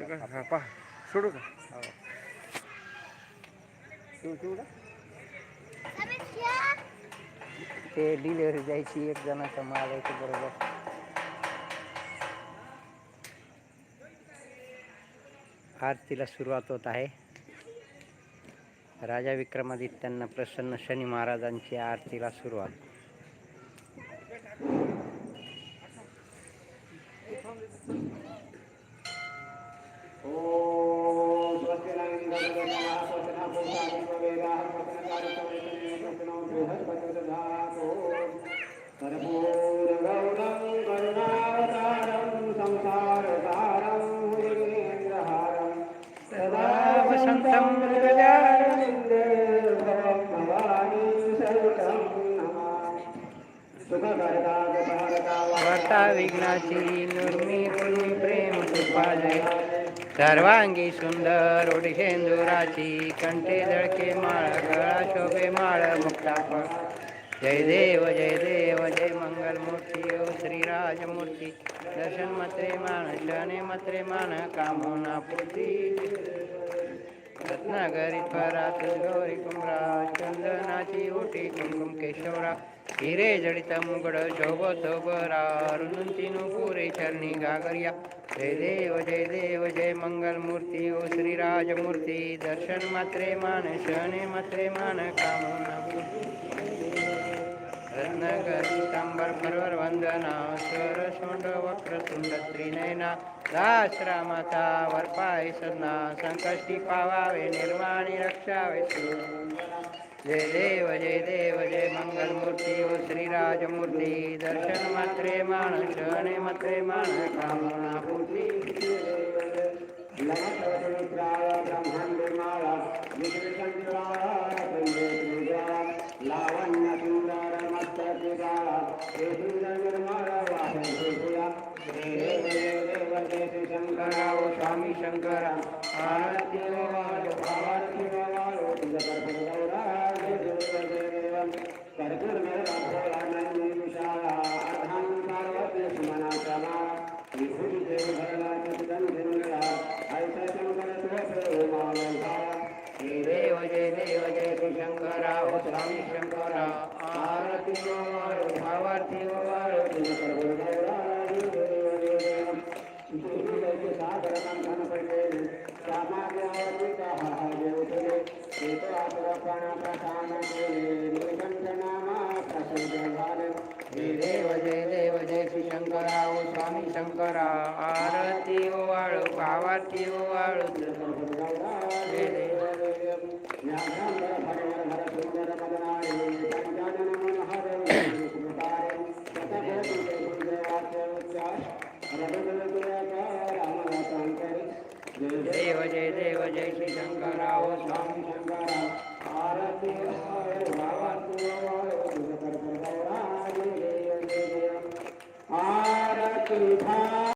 का हा पहा सोडू का ते डिलिव्हरी द्यायची एक जणाचा माल आहे ते बरोबर आरतीला सुरुवात होत आहे. राजा विक्रमादित्यांना प्रसन्न शनी महाराजांची आरतीला सुरुवात. वसंतं वार्ता विघ्नाची निर्मिती प्रेम कृपालय सर्वांगी सुंदर ओडिशेंदुराची कंठे जळके माळ गळा शोभे माळ मुक्ताफळ जय देव जय मंगल मूर्ती ओ श्रीराजमूर्ती दर्शन मत्रे मान शने मत्रे मान कामना पूर्ती रत्नागरी परात गौरी कुमरा चंदनाची ओटी कुमकुम केशवरा हिरे जडित मुगड शोभतो बरा रुंदी पुरे चरणी गागरिया जय देव जय मंगल मूर्ती ओ श्रीराजमूर्ती दर्शन मात्रे मान शने मात्रे मान कामना रत्नगरी तांबर परवर वंदना सरसोंड वक्रतुंड त्रिनयना दासरामाचा वरपाय सदना संकष्टी पावावे निर्माणी रक्षावे जय देव जय मंगल मूर्ती ओ श्रीराजमूर्ती दर्शन मात्रे मान शने मात्रे मान कामना पूर्ती लावण्य सुंदर मस्तकी बाळा शंकरा ओ स्वामी शंकरा आरती भावारती वाळो तुझ कर्पूर नंदी विशाला अर्धान पार्वती सुमनाचा विभूती देव भरला चंदन ऐसा शंकर देव जय शंकरा ओ स्वामी शंकरा आरती वाळो भावारती वाळो तुझ देव जय श्री शंकरा ओ स्वामी शंकरा आरती वाळो भावारती वाळो देव जय श्री शंकरा ओ स्वामी शंकरा आरती